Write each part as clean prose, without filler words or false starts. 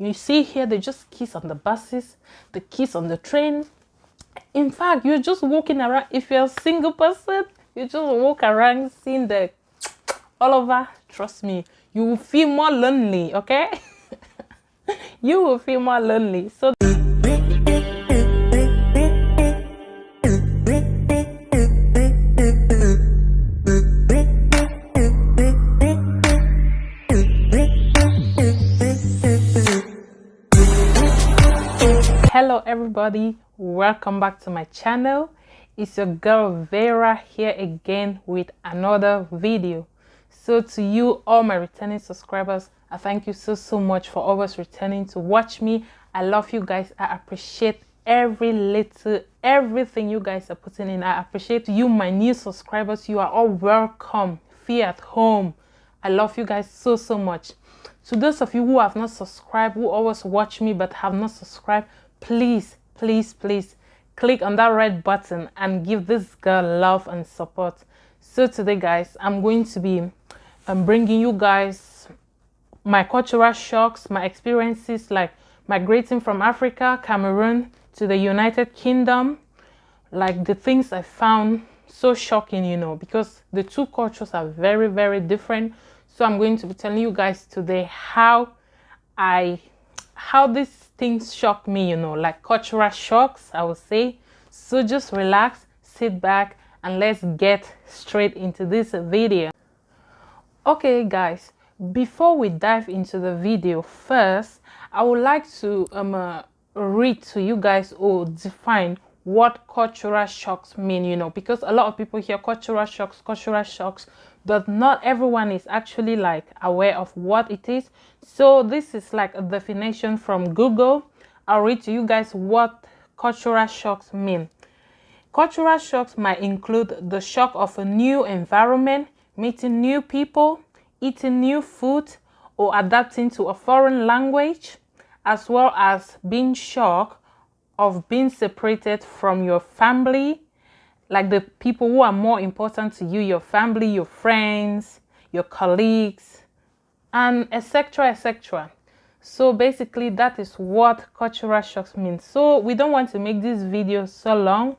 You see here, they just kiss on the buses, they kiss on the train. In fact, you're just walking around. If you're a single person, you just walk around seeing the all over. Trust me, you will feel more lonely, okay? You will feel more lonely. So hello everybody, welcome back to my channel. It's your girl Vera here again with another video. So to you, all my returning subscribers, I thank you so much for always returning to watch me. I love you guys. I appreciate everything you guys are putting in. I appreciate you, my new subscribers. You are all welcome. Feel at home. I love you guys so much. To those of you who have not subscribed, who always watch me but have not subscribed, please click on that red button and give this girl love and support. So today guys, I'm going to be bringing you guys my cultural shocks, my experiences like migrating from Africa, Cameroon to the United Kingdom, like the things I found so shocking, you know, because the two cultures are very different. So I'm going to be telling you guys today how these things shock me, you know, like cultural shocks, I would say. So just relax, sit back, and let's get straight into this video. Okay guys, before we dive into the video, first I would like to read to you guys or define what cultural shocks mean, you know, because a lot of people hear cultural shocks, but not everyone is actually like aware of what it is. So this is like a definition from Google. I'll read to you guys what cultural shocks mean. Cultural shocks might include the shock of a new environment, meeting new people, eating new food, or adapting to a foreign language, as well as being shocked of being separated from your family, like the people who are more important to you, your family, your friends, your colleagues, and etc. So basically that is what cultural shocks mean. So we don't want to make this video so long,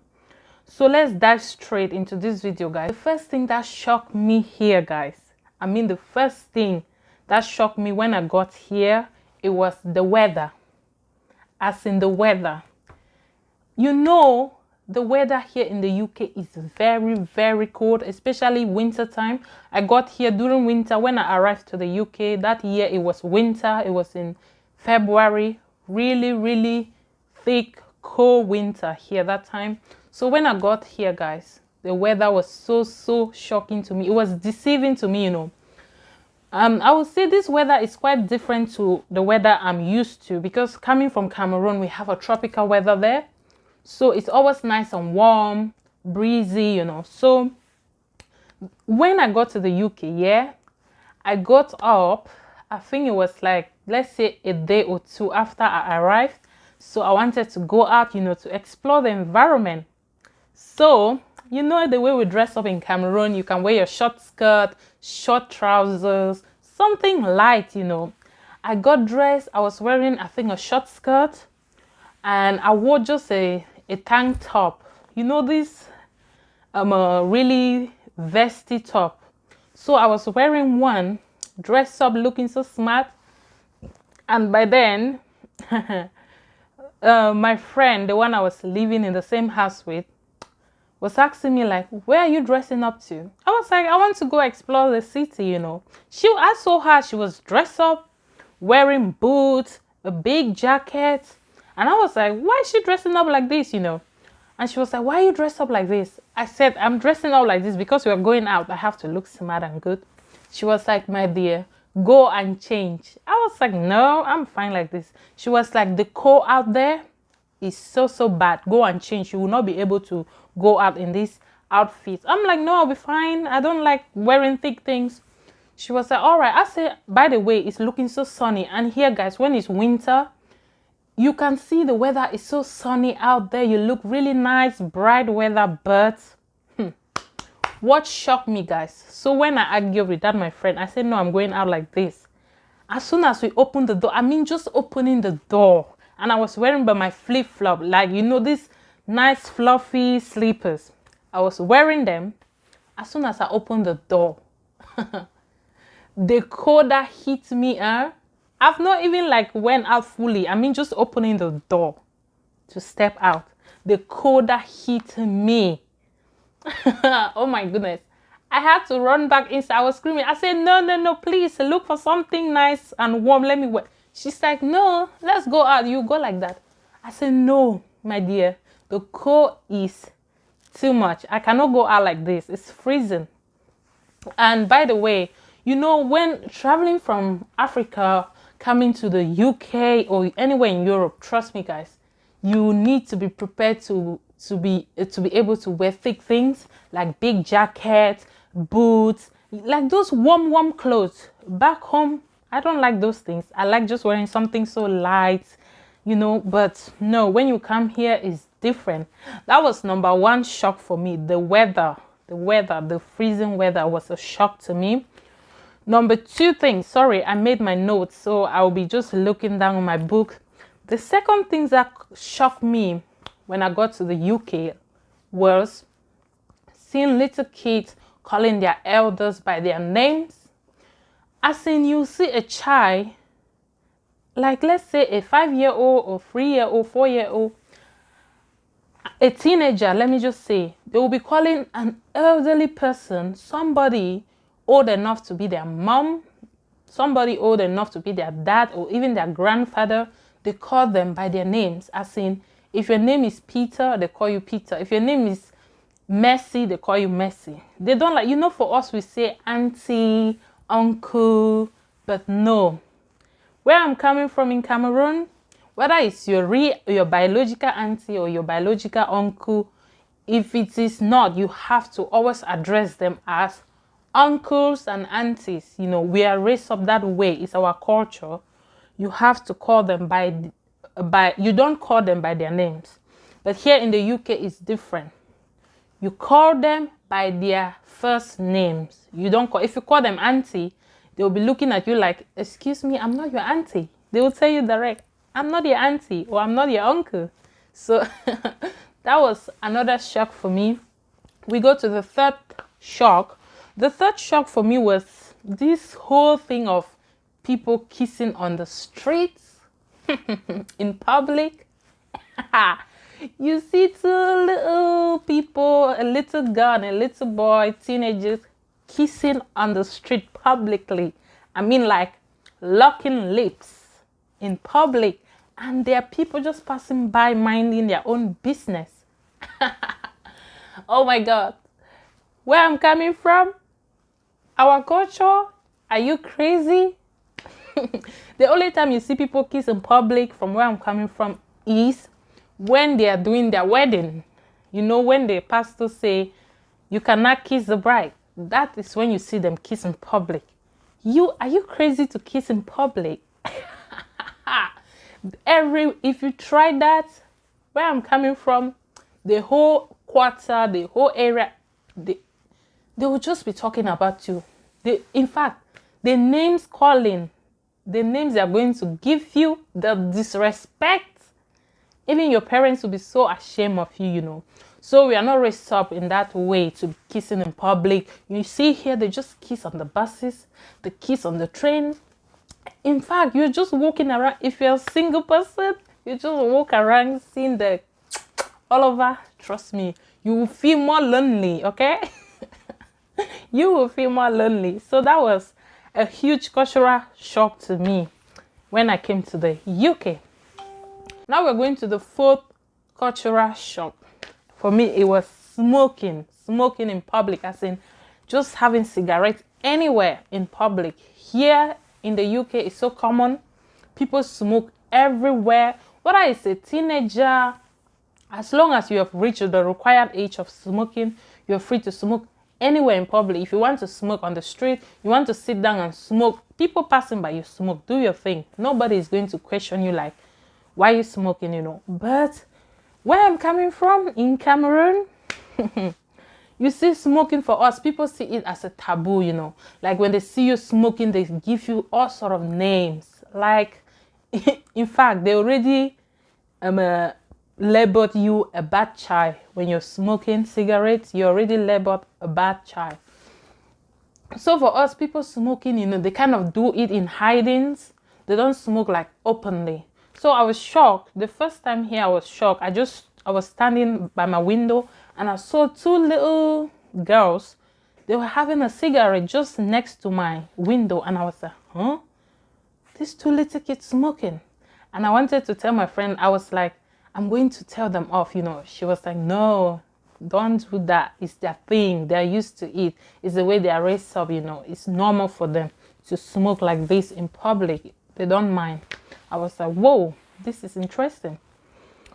so let's dive straight into this video guys. The first thing that shocked me here guys, the first thing that shocked me when I got here, it was the weather. As in the weather, you know, the weather here in the UK is very cold, especially winter time. I got here during winter. When I arrived to the UK that year, it was winter. It was in February, really thick cold winter here that time. So when I got here guys, the weather was so shocking to me. It was deceiving to me, you know. I would say this weather is quite different to the weather I'm used to, because coming from Cameroon, we have a tropical weather there. So it's always nice and warm, breezy, you know. So when I got to the UK, yeah, I got up, I think it was like, let's say a day or two after I arrived. So I wanted to go out, you know, to explore the environment. So, you know, the way we dress up in Cameroon, you can wear your short skirt, short trousers, something light, you know. I got dressed, I was wearing, I think, a short skirt, and I wore just a tank top, you know, this a really vesty top. So I was wearing one, dressed up, looking so smart. And by then my friend, the one I was living in the same house with, was asking me like, where are you dressing up to? I was like, I want to go explore the city, you know. I saw her, she was dressed up, wearing boots, a big jacket. And I was like, why is she dressing up like this, you know? And she was like, why are you dressed up like this? I said, I'm dressing up like this because we're going out. I have to look smart and good. She was like, my dear, go and change. I was like, no, I'm fine like this. She was like, the cold out there is so bad. Go and change. You will not be able to go out in this outfit. I'm like, no, I'll be fine. I don't like wearing thick things. She was like, all right. I said, by the way, it's looking so sunny. And here, guys, when it's winter, you can see the weather is so sunny out there. You look really nice, bright weather, but what shocked me, guys? So when I argued with that, my friend, I said, no, I'm going out like this. As soon as we opened the door, I mean, just opening the door, and I was wearing by my flip-flop, like, you know, these nice fluffy slippers. I was wearing them. As soon as I opened the door, the cold that hit me, I've not even like went out fully. I mean, just opening the door to step out. The cold that hit me. Oh my goodness. I had to run back inside. I was screaming. I said, no, no, no, please look for something nice and warm. Let me wear. She's like, no, let's go out. You go like that. I said, no, my dear. The cold is too much. I cannot go out like this. It's freezing. And by the way, you know, when traveling from Africa, coming to the UK or anywhere in Europe, trust me, guys, you need to be prepared to be able to wear thick things like big jackets, boots, like those warm clothes. Back home, I don't like those things. I like just wearing something so light, you know. But no, when you come here, it's different. That was number one shock for me. The weather, the freezing weather was a shock to me. Number two thing, sorry, I made my notes, so I'll be just looking down on my book. The second thing that shocked me when I got to the UK was seeing little kids calling their elders by their names. As in, you see a child, like let's say a 5-year-old or 3-year-old, 4-year-old, a teenager, let me just say, they will be calling an elderly person, somebody old enough to be their mom, somebody old enough to be their dad, or even their grandfather. They call them by their names. As in, if your name is Peter, they call you Peter. If your name is Mercy, they call you Mercy. They don't like, you know, for us, we say auntie, uncle, but no. Where I'm coming from in Cameroon, whether it's your biological auntie or your biological uncle, if it is not, you have to always address them as uncles and aunties. You know, we are raised up that way. It's our culture. You have to call them by you don't call them by their names. But here in the UK, it's different. You call them by their first names. You don't call, if you call them auntie, they'll be looking at you like, excuse me, I'm not your auntie. They will tell you direct, I'm not your auntie or I'm not your uncle. So that was another shock for me. We go to the third shock. The third shock for me was this whole thing of people kissing on the streets, in public. You see two little people, a little girl and a little boy, teenagers, kissing on the street publicly. I mean, like locking lips in public. And there are people just passing by, minding their own business. Oh my God. Where I'm coming from, our culture, are you crazy? The only time you see people kiss in public from where I'm coming from is when they are doing their wedding. You know, when the pastor say, you cannot kiss the bride. That is when you see them kiss in public. Are you crazy to kiss in public? If you try that, where I'm coming from, the whole quarter, the whole area, they will just be talking about you. In fact, the names calling, the names they are going to give you, the disrespect, even your parents will be so ashamed of you, you know. So we are not raised up in that way to be kissing in public. You see here, they just kiss on the buses, they kiss on the train. In fact, you're just walking around. If you're a single person, you just walk around seeing the all over. Trust me, you will feel more lonely, okay? You will feel more lonely. So that was a huge cultural shock to me when I came to the UK. Now we're going to the fourth cultural shock. For me, it was smoking in public, as in just having cigarettes anywhere in public. Here in the UK, it's so common. People smoke everywhere. Whether it's a teenager, as long as you have reached the required age of smoking, you're free to smoke anywhere in public. If you want to smoke on the street, you want to sit down and smoke, people passing by, you smoke, do your thing. Nobody is going to question you like, why are you smoking, you know. But where I'm coming from in Cameroon, You see, smoking for us, people see it as a taboo, you know. Like when they see you smoking, they give you all sort of names. Like, in fact, they already labeled you a bad child. When you're smoking cigarettes, you're already labeled a bad child. So for us, people smoking, you know, they kind of do it in hidings. They don't smoke like openly. So I was shocked. The first time here, I was shocked. I was standing by my window and I saw two little girls. They were having a cigarette just next to my window. And I was like, huh? These two little kids smoking. And I wanted to tell my friend, I was like, I'm going to tell them off, you know. She was like, no, don't do that. It's their thing. They're used to it. It's the way they are raised up, you know. It's normal for them to smoke like this in public. They don't mind. I was like, whoa, this is interesting.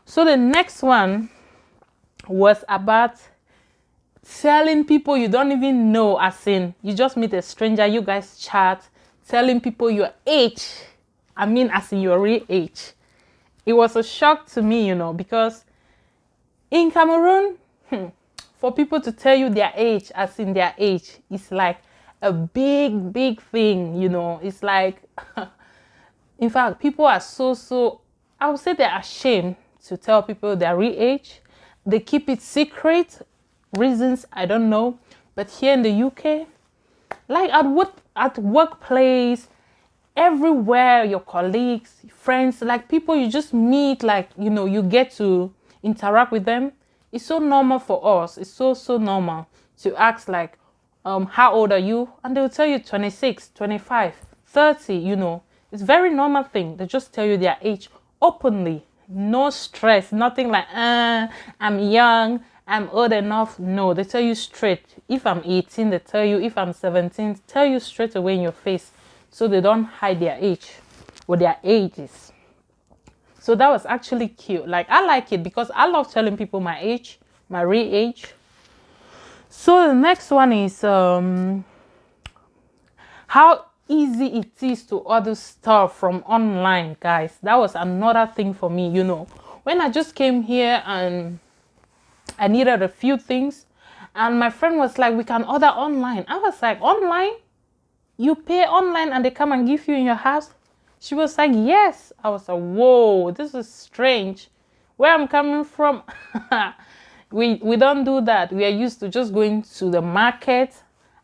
So the next one was about telling people you don't even know, as in you just meet a stranger, you guys chat, telling people your age. I mean, as in your real age. It was a shock to me, you know, because in Cameroon, for people to tell you their age, as in their age, it's like a big thing, you know. It's like, in fact, people are so, I would say they're ashamed to tell people their real age. They keep it secret. Reasons, I don't know. But here in the UK, like at workplace, everywhere, your colleagues, friends, like people you just meet, like, you know, you get to interact with them. It's so normal for us. It's so normal to ask like, how old are you? And they'll tell you 26, 25, 30, you know. It's very normal thing. They just tell you their age openly. No stress, nothing like, I'm young, I'm old enough. No, they tell you straight. If I'm 18, they tell you. If I'm 17, tell you straight away in your face. So they don't hide their age or their ages. So that was actually cute. Like, I like it because I love telling people my age, my real age. So the next one is how easy it is to order stuff from online, guys. That was another thing for me, you know. When I just came here and I needed a few things, and my friend was like, we can order online. I was like, online? You pay online and they come and give you in your house? She was like, yes. I was like, whoa, this is strange. Where I'm coming from, we don't do that. We are used to just going to the market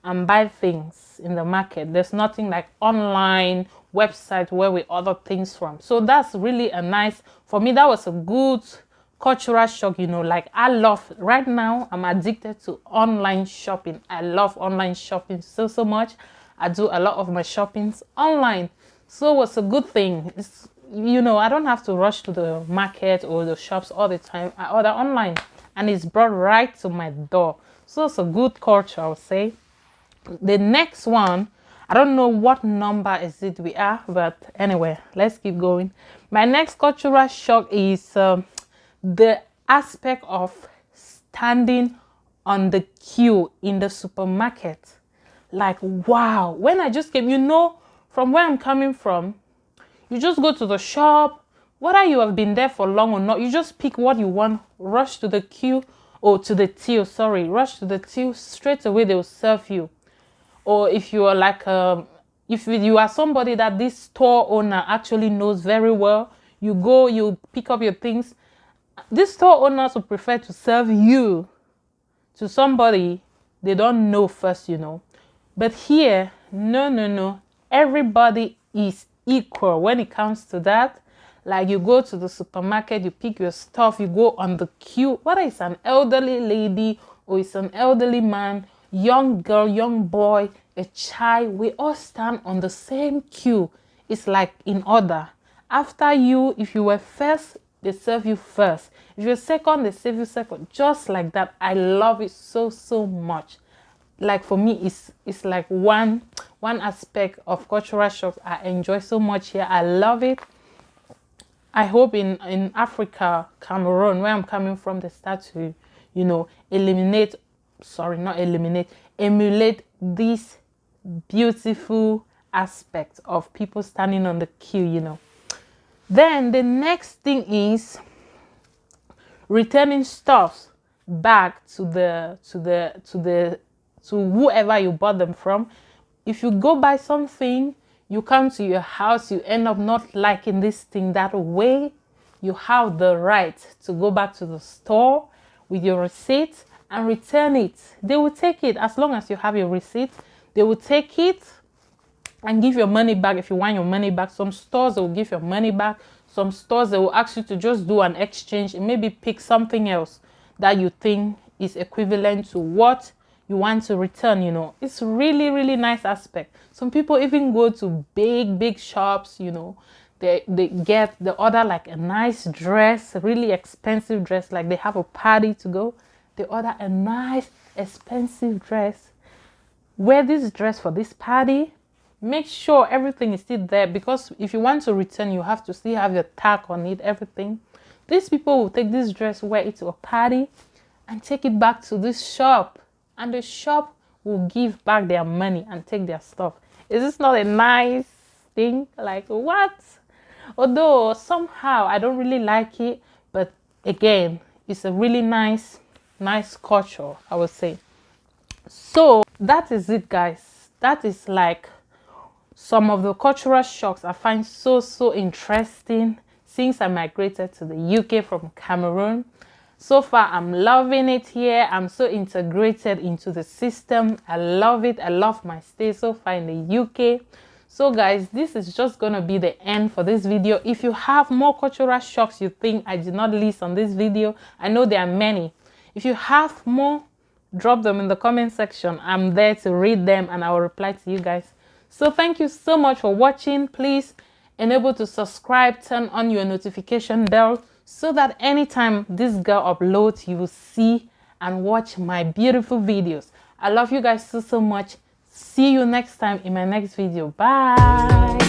and buy things in the market. There's nothing like online website where we order things from. So that's really a nice, for me, that was a good cultural shock, you know. Like, I love, right now I'm addicted to online shopping. I love online shopping so much. I do a lot of my shoppings online. So it was a good thing. It's, you know, I don't have to rush to the market or the shops all the time. I order online and it's brought right to my door. So it's a good culture, I would say. The next one, I don't know what number is it we are, but anyway, let's keep going. My next cultural shock is the aspect of standing on the queue in the supermarket. Like, wow, when I just came, you know, from where I'm coming from, you just go to the shop, whether you have been there for long or not, you just pick what you want, rush to the queue, or to the till, sorry, rush to the till, straight away they will serve you. Or if you are like, if you are somebody that this store owner actually knows very well, you go, you pick up your things. This store owners will prefer to serve you to somebody they don't know first, you know. But here, no. Everybody is equal when it comes to that. Like, you go to the supermarket, you pick your stuff, you go on the queue. Whether it's an elderly lady or it's an elderly man, young girl, young boy, a child, we all stand on the same queue. It's like in order. After you, if you were first, they serve you first. If you're second, they serve you second. Just like that. I love it so much. Like, for me, it's like one aspect of cultural shock I enjoy so much here. I love it. I hope in Africa, Cameroon, where I'm coming from, they start to, you know, emulate this beautiful aspect of people standing on the queue, you know. Then the next thing is returning stuff. back to whoever you bought them from. If you go buy something, you come to your house, you end up not liking this thing that way, you have the right to go back to the store with your receipt and return it. They will take it as long as you have your receipt. They will take it and give your money back if you want your money back. Some stores they will give your money back. Some stores they will ask you to just do an exchange and maybe pick something else that you think is equivalent to what you want to return. You know, it's really nice aspect. Some people even go to big shops, you know, they order like a nice dress, a really expensive dress, like they have a party to go, they order a nice expensive dress, wear this dress for this party, make sure everything is still there, because if you want to return, you have to still have your tag on it, everything. These people will take this dress, wear it to a party and take it back to this shop, and the shop will give back their money and take their stuff. Is this not a nice thing? Like, what? Although somehow I don't really like it, but again, it's a really nice culture, I would say. So that is it, guys. That is like some of the cultural shocks I find so interesting since I migrated to the UK from Cameroon. So far, I'm loving it here. I'm so integrated into the system. I love it. I love my stay so far in the UK. So guys, this is just going to be the end for this video. If you have more cultural shocks you think I did not list on this video, I know there are many. If you have more, drop them in the comment section. I'm there to read them and I will reply to you guys. So thank you so much for watching. Please enable to subscribe, turn on your notification bell so that anytime this girl uploads, you will see and watch my beautiful videos. I love you guys so much. See you next time in my next video. Bye.